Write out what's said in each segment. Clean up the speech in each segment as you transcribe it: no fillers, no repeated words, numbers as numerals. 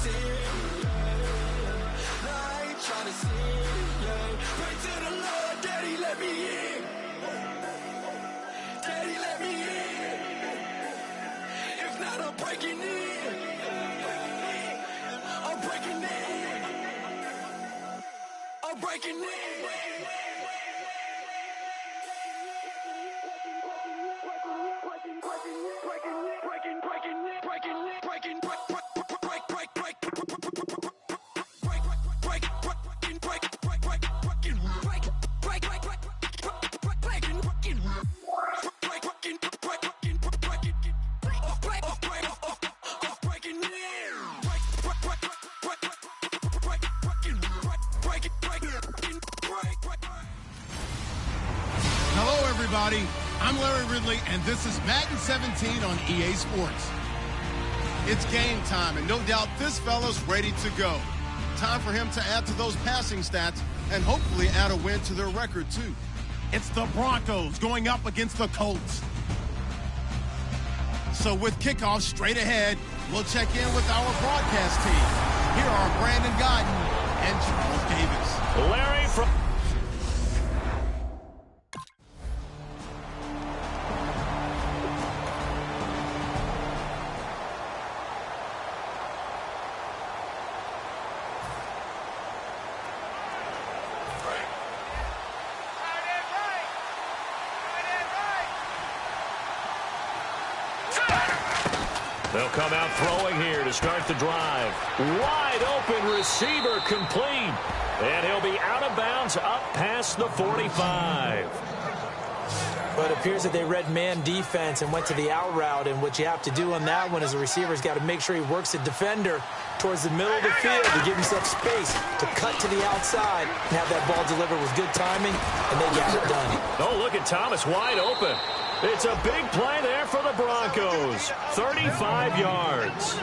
sin, yeah. No, I ain't trying to sin, yeah. Pray to the Lord, Daddy, let me in. Daddy, let me in. If not, I'm breaking in. I'm breaking in. I'm breaking in. Hello, everybody. I'm Larry Ridley, and this is Madden 17 on EA Sports. It's game time, and no doubt this fella's ready to go. Time for him to add to those passing stats and hopefully add a win to their record, too. It's the Broncos going up against the Colts. So with kickoff straight ahead, we'll check in with our broadcast team. Here are Brandon Guyton and Charles Davis. Larry from... They'll come out throwing here to start the drive. Wide open receiver complete. And he'll be out of bounds up past the 45. But it appears that they read man defense and went to the out route. And what you have to do on that one is the receiver's got to make sure he works the defender towards the middle of the field to give himself space to cut to the outside and have that ball delivered with good timing, and they got it done. Oh, look at Thomas wide open. It's a big play there for the Broncos. 35 yards.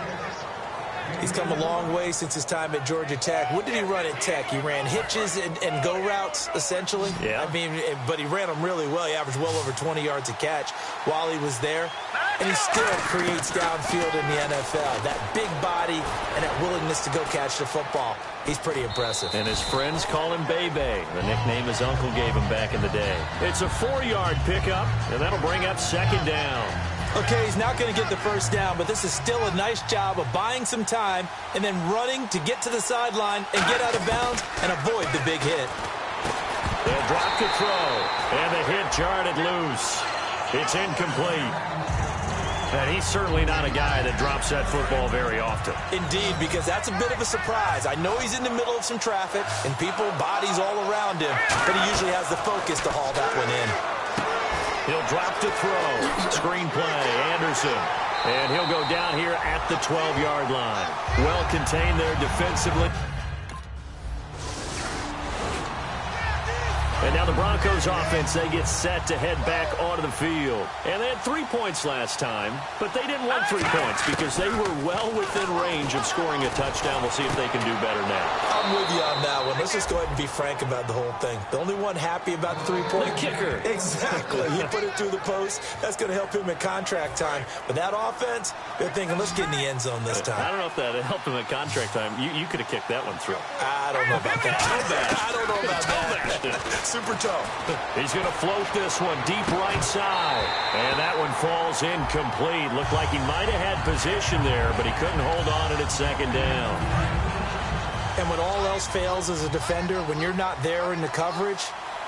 He's come a long way since his time at Georgia Tech. What did he run at Tech? He ran hitches and go routes, essentially. Yeah. I mean, but he ran them really well. He averaged well over 20 yards a catch while he was there. And he still creates downfield in the NFL. That big body and that willingness to go catch the football. He's pretty impressive. And his friends call him Bebe, the nickname his uncle gave him back in the day. It's a 4-yard pickup, and that'll bring up second down. Okay, he's not going to get the first down, but this is still a nice job of buying some time and then running to get to the sideline and get out of bounds and avoid the big hit. They'll drop to throw, and the hit jarred it loose. It's incomplete. And he's certainly not a guy that drops that football very often. Indeed, because that's a bit of a surprise. I know he's in the middle of some traffic and people, bodies all around him, but he usually has the focus to haul that one in. He'll drop to throw. Screen play, Anderson. And he'll go down here at the 12-yard line. Well contained there defensively. And now the Broncos offense, they get set to head back onto the field. And they had 3 points last time, but they didn't want 3 points because they were well within range of scoring a touchdown. We'll see if they can do better now. I'm with you on that one. Let's just go ahead and be frank about the whole thing. The only one happy about the 3-point. The kicker. Exactly. You put it through the post. That's going to help him at contract time. But that offense, they're thinking, let's get in the end zone this time. I don't know if that helped him at contract time. You could have kicked that one through. I don't know about that. I don't know about that. Super toe. He's going to float this one deep right side. And that one falls incomplete. Looked like he might have had position there, but he couldn't hold on at second down. And when all else fails as a defender, when you're not there in the coverage,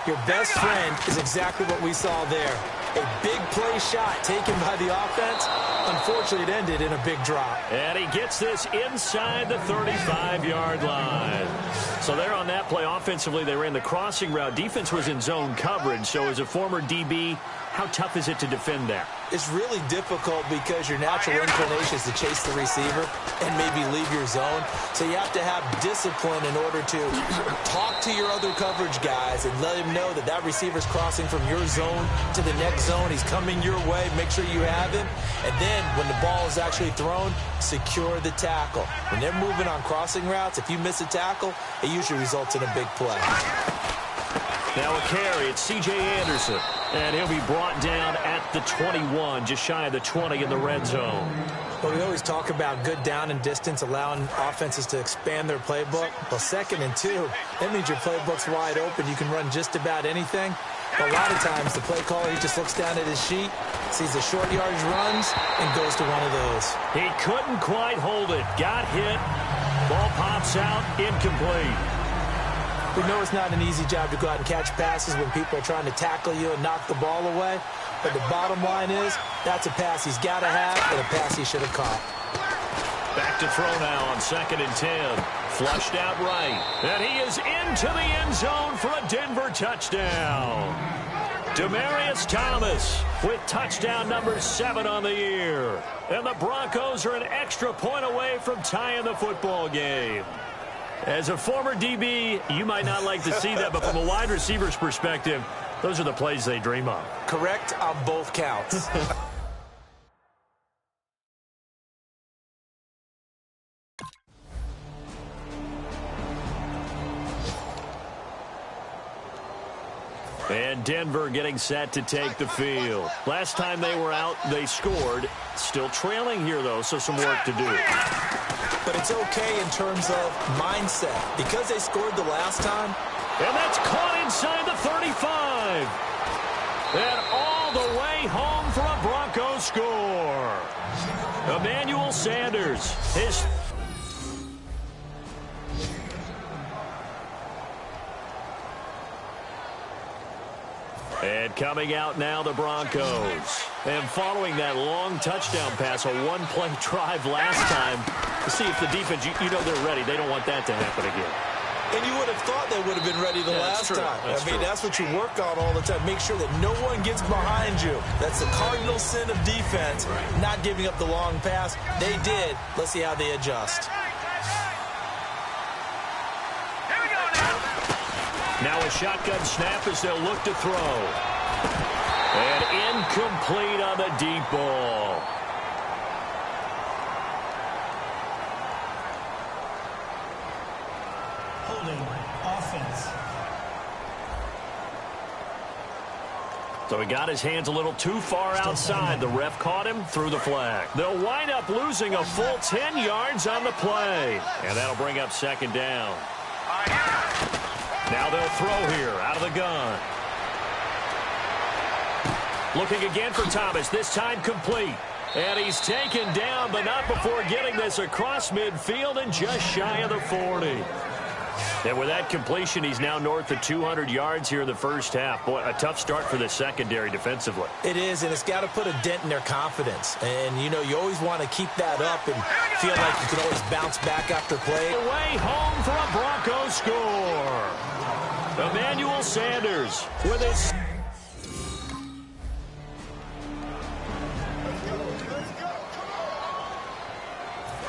your best friend is exactly what we saw there. A big play shot taken by the offense. Unfortunately, it ended in a big drop. And he gets this inside the 35-yard line. So there on that play, offensively, they ran the crossing route. Defense was in zone coverage. So as a former DB, how tough is it to defend that? It's really difficult because your natural inclination is to chase the receiver and maybe leave your zone. So you have to have discipline in order to talk to your other coverage guys and let him know that that receiver's crossing from your zone to the next zone. He's coming your way. Make sure you have him. And then when the ball is actually thrown, secure the tackle. When they're moving on crossing routes, if you miss a tackle, it usually results in a big play. Now a carry, it's C.J. Anderson. And he'll be brought down at the 21, just shy of the 20 in the red zone. But we always talk about good down and distance, allowing offenses to expand their playbook. Well, 2nd and 2, that means your playbook's wide open. You can run just about anything. But a lot of times, the play caller, he just looks down at his sheet, sees the short yardage runs, and goes to one of those. He couldn't quite hold it. Got hit. Ball pops out. Incomplete. We know it's not an easy job to go out and catch passes when people are trying to tackle you and knock the ball away. But the bottom line is, that's a pass he's got to have and a pass he should have caught. Back to throw now on 2nd and 10. Flushed out right. And he is into the end zone for a Denver touchdown. Demaryius Thomas with touchdown number 7 on the year. And the Broncos are an extra point away from tying the football game. As a former DB, you might not like to see that, but from a wide receiver's perspective, those are the plays they dream of. Correct on both counts. And Denver getting set to take the field. Last time they were out, they scored. Still trailing here, though, so some work to do. But it's okay in terms of mindset. Because they scored the last time. And that's caught inside the 35. And all the way home for a Broncos score. Emmanuel Sanders. And coming out now, the Broncos. And following that long touchdown pass, a one-play drive last time, to see if the defense, you know they're ready. They don't want that to happen again. And you would have thought they would have been ready the last time. That's what you work on all the time. Make sure that no one gets behind you. That's the cardinal sin of defense, not giving up the long pass. They did. Let's see how they adjust. Now a shotgun snap as they'll look to throw. And incomplete on the deep ball. Holding offense. So he got his hands a little too far outside. The ref caught him, threw the flag. They'll wind up losing a full 10 yards on the play. And that'll bring up 2nd down. Now they'll throw here out of the gun. Looking again for Thomas, this time complete. And he's taken down, but not before getting this across midfield and just shy of the 40. And with that completion, he's now north of 200 yards here in the first half. Boy, a tough start for the secondary defensively. It is, and it's got to put a dent in their confidence. And, you know, you always want to keep that up and feel like you can always bounce back after play. Way home for a Broncos score. Emmanuel Sanders with his...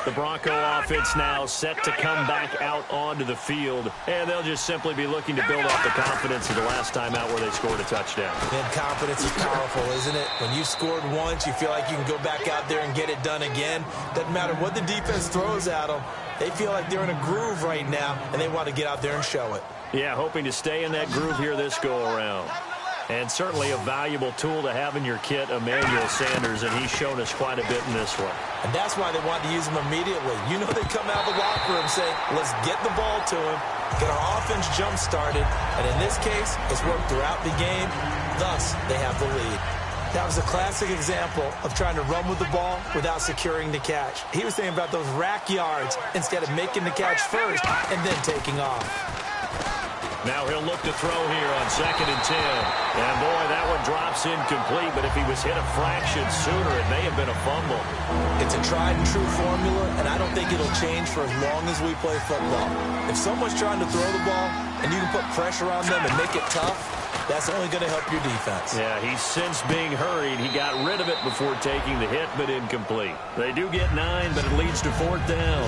The Bronco offense now set to come back out onto the field, and they'll just simply be looking to build off the confidence of the last time out where they scored a touchdown. And confidence is powerful, isn't it? When you've scored once, you feel like you can go back out there and get it done again. Doesn't matter what the defense throws at them. They feel like they're in a groove right now, and they want to get out there and show it. Yeah, hoping to stay in that groove here this go-around. And certainly a valuable tool to have in your kit, Emmanuel Sanders, and he's shown us quite a bit in this one. And that's why they want to use him immediately. You know they come out of the locker room saying, let's get the ball to him, get our offense jump-started, and in this case, it's worked throughout the game. Thus, they have the lead. That was a classic example of trying to run with the ball without securing the catch. He was thinking about those rack yards instead of making the catch first and then taking off. Now he'll look to throw here on 2nd and 10. And, boy, that one drops incomplete, but if he was hit a fraction sooner, it may have been a fumble. It's a tried-and-true formula, and I don't think it'll change for as long as we play football. If someone's trying to throw the ball and you can put pressure on them and make it tough, that's only going to help your defense. Yeah, he's since being hurried. He got rid of it before taking the hit, but incomplete. They do get 9, but it leads to 4th down.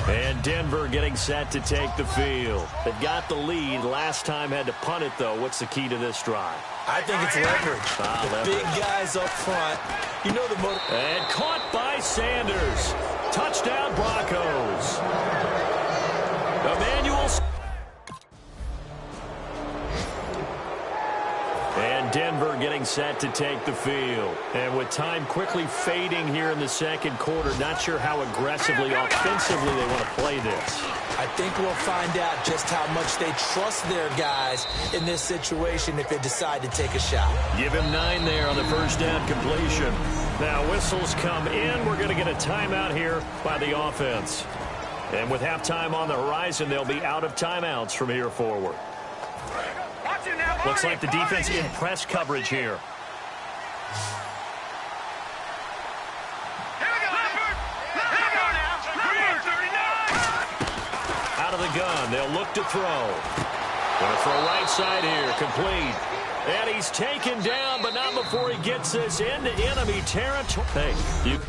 And Denver getting set to take the field. They've got the lead. Last time had to punt it, though. What's the key to this drive? I think it's leverage. The big guys up front. You know the motor. And caught by Sanders. Touchdown, Broncos. Emmanuel. getting set to take the field. And with time quickly fading here in the second quarter, not sure how aggressively, offensively they want to play this. I think we'll find out just how much they trust their guys in this situation if they decide to take a shot. Give him 9 there on the first down completion. Now whistles come in. We're going to get a timeout here by the offense. And with halftime on the horizon, they'll be out of timeouts from here forward. Looks like the defense in press coverage here. Out of the gun, they'll look to throw. Going to throw right side here, complete. And he's taken down, but not before he gets this into enemy territory. Hey, you...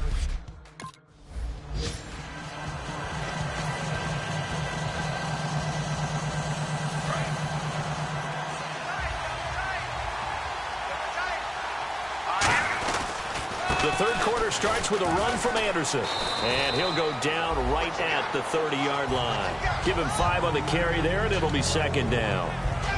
The third quarter starts with a run from Anderson. And he'll go down right at the 30-yard line. Give him 5 on the carry there, and it'll be second down.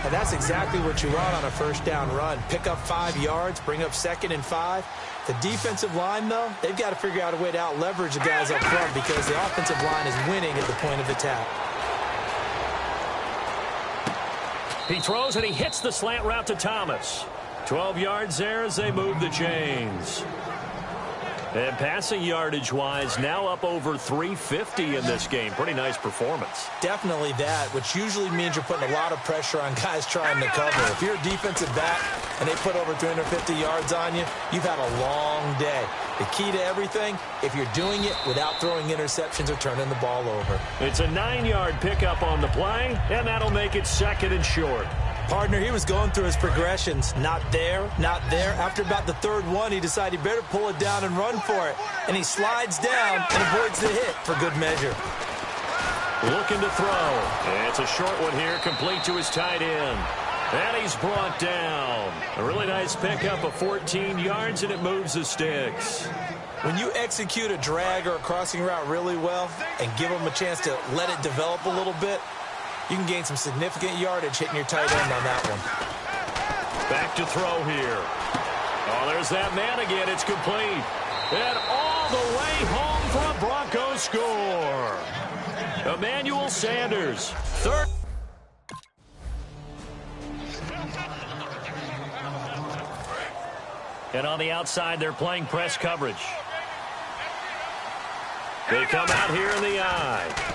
And that's exactly what you want on a first down run. Pick up 5 yards, bring up 2nd and 5. The defensive line, though, they've got to figure out a way to out-leverage the guys up front because the offensive line is winning at the point of attack. He throws, and he hits the slant route to Thomas. 12 yards there as they move the chains. And passing yardage-wise, now up over 350 in this game. Pretty nice performance. Definitely that, which usually means you're putting a lot of pressure on guys trying to cover. If you're a defensive back and they put over 350 yards on you, you've had a long day. The key to everything, if you're doing it without throwing interceptions or turning the ball over. It's a 9-yard pickup on the play, and that'll make it 2nd and short. Partner, he was going through his progressions. Not there, not there. After about the 3rd one, he decided he better pull it down and run for it. And he slides down and avoids the hit for good measure. Looking to throw. And it's a short one here, complete to his tight end. And he's brought down. A really nice pickup of 14 yards, and it moves the sticks. When you execute a drag or a crossing route really well and give them a chance to let it develop a little bit, you can gain some significant yardage hitting your tight end on that one. Back to throw here. Oh, there's that man again. It's complete. And all the way home for a Broncos score. Emmanuel Sanders, 3rd. And on the outside, they're playing press coverage. They come out here in the eye.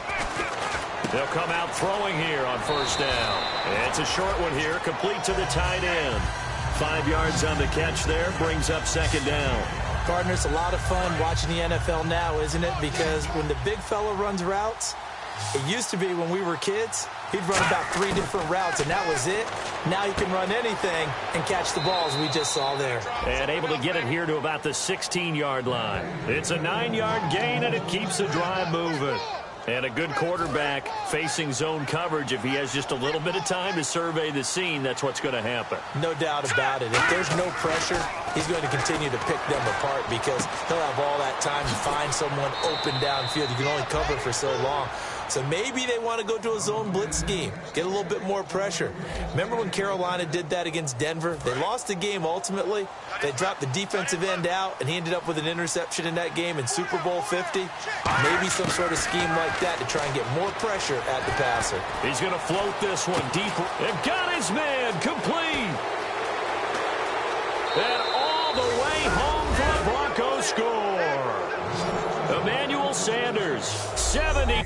They'll come out throwing here on first down. And it's a short one here, complete to the tight end. 5 yards on the catch there, brings up 2nd down. Partner, it's a lot of fun watching the NFL now, isn't it? Because when the big fella runs routes, it used to be when we were kids, he'd run about 3 different routes, and that was it. Now he can run anything and catch the balls we just saw there. And able to get it here to about the 16-yard line. It's a 9-yard gain, and it keeps the drive moving. And a good quarterback facing zone coverage. If he has just a little bit of time to survey the scene, that's what's going to happen. No doubt about it. If there's no pressure, he's going to continue to pick them apart because he'll have all that time to find someone open downfield. You can only cover for so long. So maybe they want to go to a zone blitz scheme, get a little bit more pressure. Remember when Carolina did that against Denver? They lost the game ultimately. They dropped the defensive end out, and he ended up with an interception in that game in Super Bowl 50. Maybe some sort of scheme like that to try and get more pressure at the passer. He's going to float this one deep. They've got his man complete. And all the way home for a Broncos score. Emmanuel Sanders, 70.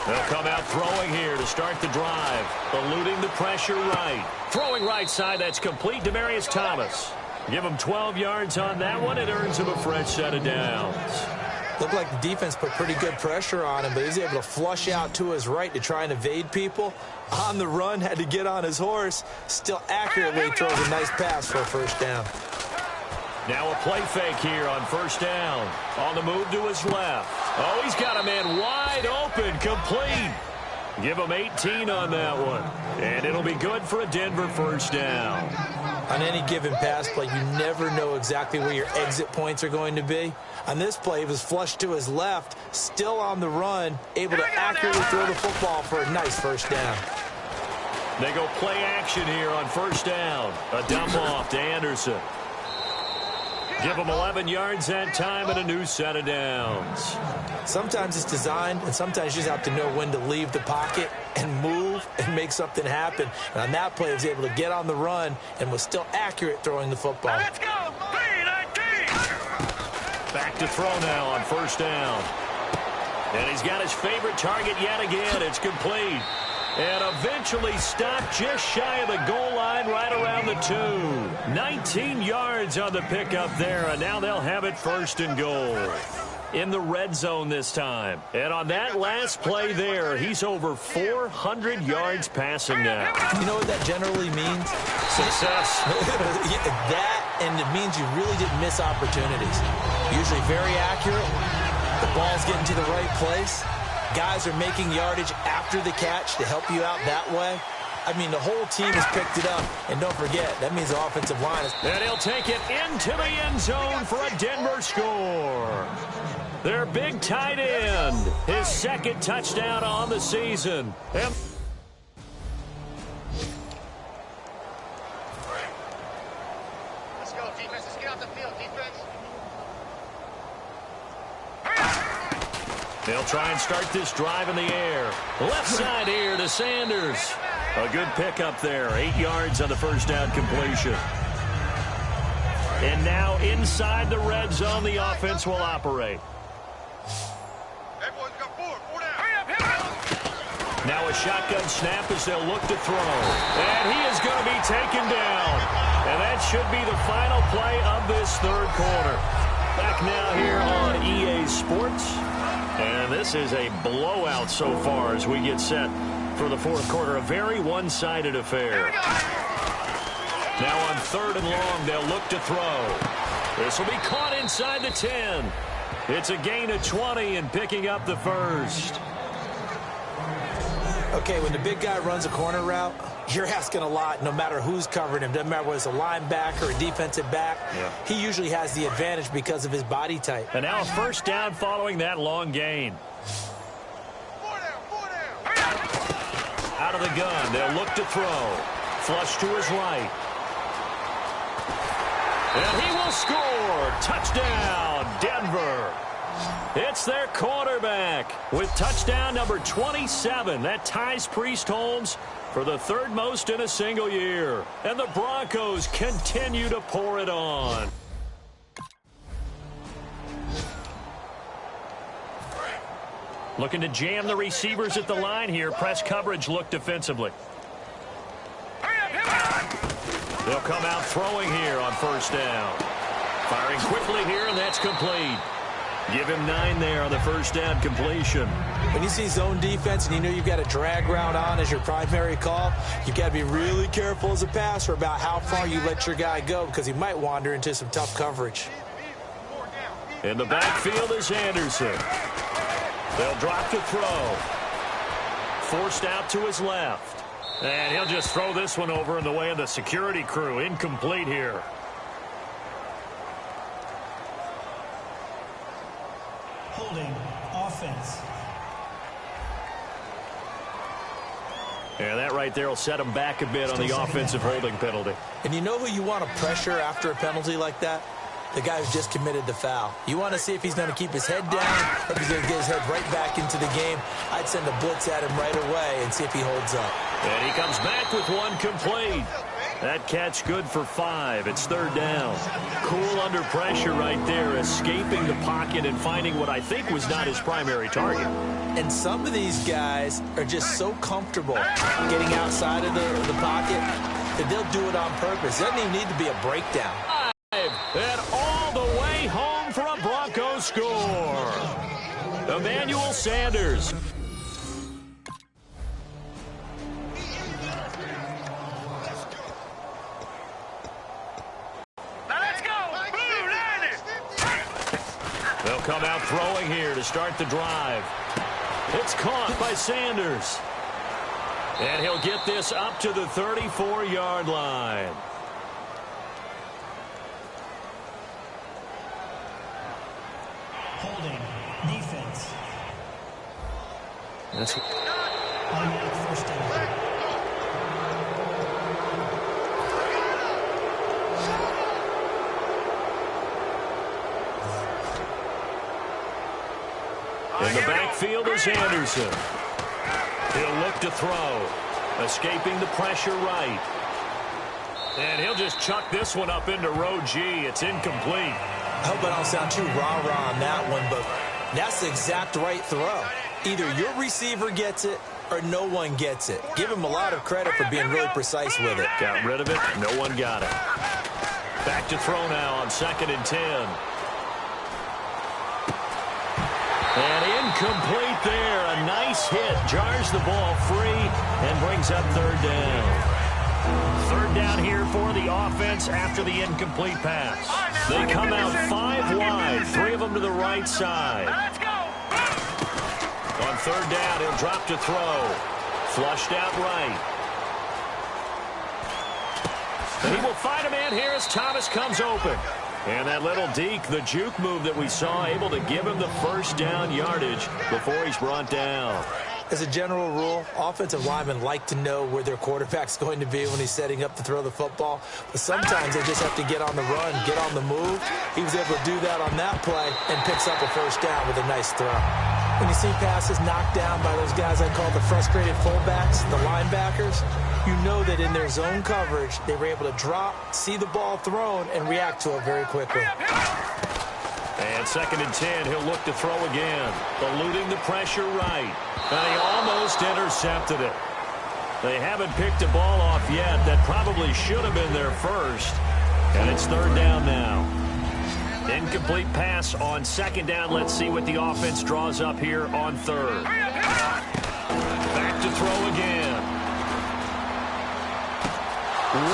They'll come out throwing here to start the drive. Eluding the pressure right. Throwing right side, that's complete. Demaryius Thomas. Give him 12 yards on that one. It earns him a fresh set of downs. Looked like the defense put pretty good pressure on him, but he was able to flush out to his right to try and evade people. On the run, had to get on his horse. Still accurately throws a nice pass for a first down. Now a play fake here on first down. On the move to his left. Oh, he's got a man wide open, complete. Give him 18 on that one. And it'll be good for a Denver first down. On any given pass play, you never know exactly where your exit points are going to be. On this play, he was flushed to his left, still on the run, able to accurately throw the football for a nice first down. They go play action here on first down. A dump off to Anderson. Give him 11 yards that time and a new set of downs. Sometimes it's designed, and sometimes you just have to know when to leave the pocket and move and make something happen. And on that play, he was able to get on the run and was still accurate throwing the football. Let's go! Back to throw now on first down. And he's got his favorite target yet again. It's complete. And eventually stopped just shy of the goal line right around the 2. 19 yards on the pickup there, and now they'll have it first and goal. In the red zone this time. And on that last play there, he's over 400 yards passing now. You know what that generally means? Success. That, and it means you really didn't miss opportunities. Usually very accurate. The ball's getting to the right place. Guys are making yardage after the catch to help you out that way. I mean, the whole team has picked it up. And don't forget, that means the offensive line is... And he'll take it into the end zone for a Denver score. Their big tight end, his second touchdown on the season. Let's go, defense. Let's get off the field, defense. They'll try and start this drive in the air. Left side here to Sanders. A good pickup there. 8 yards on the first down completion. And now inside the red zone, the offense will operate. Hey, boys, got four down. Hurry up, hit him! Now a shotgun snap as they'll look to throw. And he is going to be taken down. And that should be the final play of this third quarter. Back now here on EA Sports. And this is a blowout so far as we get set for the fourth quarter. A very one-sided affair. Now on third and long, they'll look to throw. This will be caught inside the 10. It's a gain of 20 and picking up the first. Okay, when the big guy runs a corner route, you're asking a lot no matter who's covering him. Doesn't matter whether it's a linebacker or a defensive back. Yeah. He usually has the advantage because of his body type. And now a first down following that long gain. Four down. Out of the gun, they'll look to throw. Flush to his right. And he will score. Touchdown, Denver. It's their quarterback with touchdown number 27. That ties Priest Holmes for the third most in a single year. And the Broncos continue to pour it on. Looking to jam the receivers at the line here. Press coverage look defensively. They'll come out throwing here on first down. Firing quickly here, and that's complete. Give him 9 there on the first down completion. When you see zone defense and you know you've got a drag route on as your primary call, you've got to be really careful as a passer about how far you let your guy go because he might wander into some tough coverage. In the backfield is Anderson. They'll drop to throw. Forced out to his left. And he'll just throw this one over in the way of the security crew. Incomplete here. Holding offense. And that right there will set him back a bit on the offensive holding penalty. And you know who you want to pressure after a penalty like that? The guy who's just committed the foul. You want to see if he's going to keep his head down or if he's going to get his head right back into the game. I'd send a blitz at him right away and see if he holds up. And he comes back with one complete. That catch good for 5. It's third down. Cool under pressure right there, escaping the pocket and finding what I think was not his primary target. And some of these guys are just so comfortable getting outside of the pocket that they'll do it on purpose. It doesn't even need to be a breakdown. And all the way home for a Broncos score. Emmanuel Sanders. They'll come out throwing here to start the drive. It's caught by Sanders. And he'll get this up to the 34-yard line. That's Automatic first down. in the backfield is Anderson. He'll look to throw. Escaping the pressure right. And he'll just chuck this one up into row G. It's incomplete. I hope I don't sound too rah-rah on that one, but that's the exact right throw. Either your receiver gets it or no one gets it. Give him a lot of credit for being really precise with it. Got rid of it. No one got it. Back to throw now on 2nd and 10. And incomplete there. A nice hit. Jars the ball free and brings up 3rd down. 3rd down here for the offense after the incomplete pass. They come out 5 wide. 3 of them to the right side. On 3rd down, he'll drop to throw. Flushed out right. And he will find a man here as Thomas comes open. And that little deke, the juke move that we saw, able to give him the 1st down yardage before he's brought down. As a general rule, offensive linemen like to know where their quarterback's going to be when he's setting up to throw the football. But sometimes they just have to get on the run, get on the move. He was able to do that on that play and picks up a 1st down with a nice throw. When you see passes knocked down by those guys I call the frustrated fullbacks, the linebackers, you know that in their zone coverage, they were able to drop, see the ball thrown, and react to it very quickly. And 2nd and 10, he'll look to throw again. Eluding the pressure right. And he almost intercepted it. They haven't picked a ball off yet. That probably should have been their first. And it's 3rd down now. Incomplete pass on 2nd down. Let's see what the offense draws up here on 3rd. Back to throw again.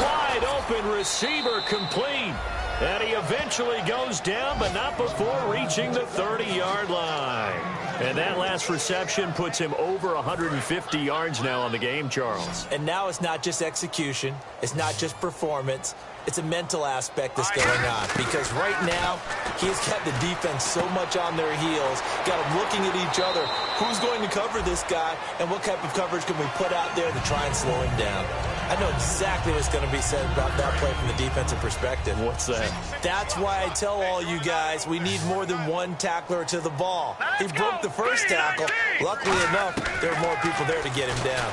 Wide open receiver complete. And he eventually goes down, but not before reaching the 30-yard line. And that last reception puts him over 150 yards now on the game, Charles. And now it's not just execution. It's not just performance. It's a mental aspect that's going on. Because right now, he has kept the defense so much on their heels, got them looking at each other. Who's going to cover this guy, and what type of coverage can we put out there to try and slow him down? I know exactly what's going to be said about that play from the defensive perspective. What's that? That's why I tell all you guys we need more than one tackler to the ball. He broke the first tackle. Luckily enough, there were more people there to get him down.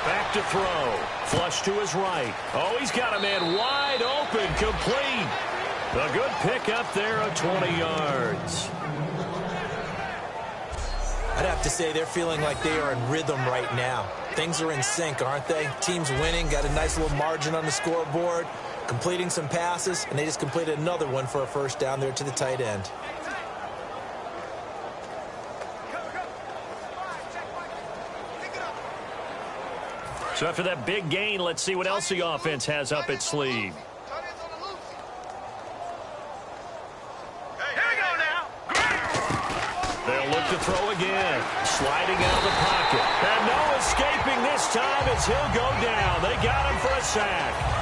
Back to throw. Flush to his right. Oh, he's got a man wide open, complete. A good pick up there at 20 yards. I'd have to say they're feeling like they are in rhythm right now. Things are in sync, aren't they? Team's winning, got a nice little margin on the scoreboard, completing some passes, and they just completed another one for a 1st down there to the tight end. So after that big gain, let's see what else the offense has up its sleeve. They'll look to throw again. Sliding out of the pocket. And no escaping this time as he'll go down. They got him for a sack.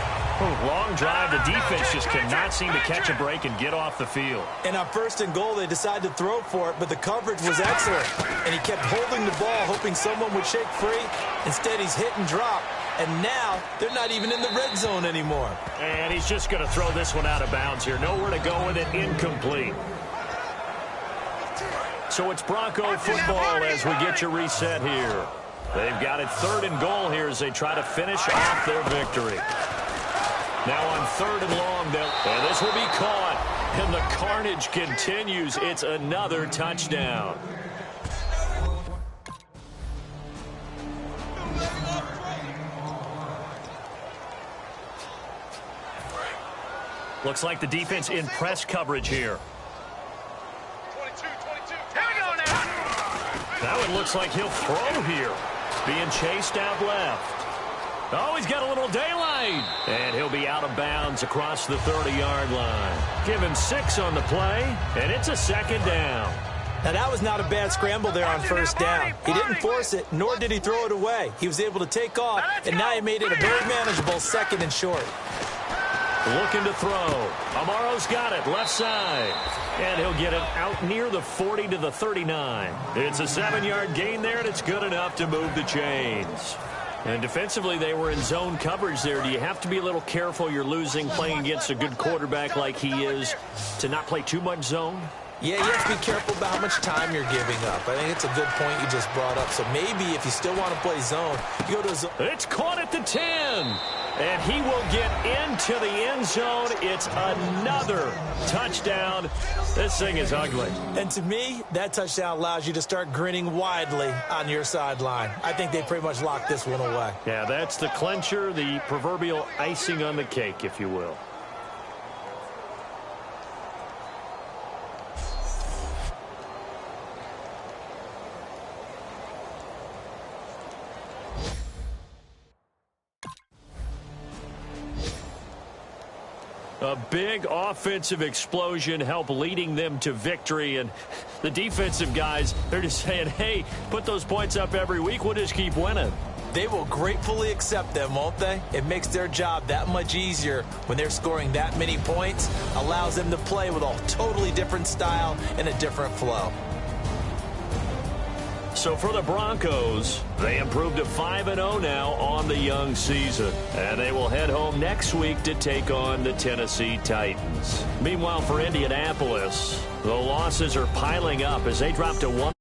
Long drive. The defense just cannot seem to catch a break and get off the field. And on 1st and goal, they decided to throw for it, but the coverage was excellent. And he kept holding the ball, hoping someone would shake free. Instead, he's hit and drop. And now, they're not even in the red zone anymore. And he's just going to throw this one out of bounds here. Nowhere to go with it. Incomplete. So it's Bronco football as we get you reset here. They've got it 3rd and goal here as they try to finish off their victory. Now on 3rd and long, and this will be caught. And the carnage continues. It's another touchdown. Looks like the defense in press coverage here. That one looks like he'll throw here. Being chased out left. Oh, he's got a little daylight. And he'll be out of bounds across the 30-yard line. Give him 6 on the play, and it's a 2nd down. Now, that was not a bad scramble there on 1st down. He didn't force it, nor did he throw it away. He was able to take off, and now he made it a very manageable 2nd and short. Looking to throw. Amaro's got it, left side. And he'll get it out near the 40 to the 39. It's a 7-yard gain there, and it's good enough to move the chains. And defensively, they were in zone coverage there. Do you have to be a little careful? You're losing playing against a good quarterback like he is to not play too much zone? Yeah, you have to be careful about how much time you're giving up. I think it's a good point you just brought up. So maybe if you still want to play zone, you go to zone. It's caught at the 10. And he will get into the end zone. It's another touchdown. This thing is ugly. And to me, that touchdown allows you to start grinning widely on your sideline. I think they pretty much locked this one away. Yeah, that's the clincher, the proverbial icing on the cake, if you will. A big offensive explosion helped leading them to victory. And the defensive guys, they're just saying, hey, put those points up every week. We'll just keep winning. They will gratefully accept them, won't they? It makes their job that much easier when they're scoring that many points. Allows them to play with a totally different style and a different flow. So for the Broncos, they improved to 5-0 now on the young season. And they will head home next week to take on the Tennessee Titans. Meanwhile, for Indianapolis, the losses are piling up as they drop to 1.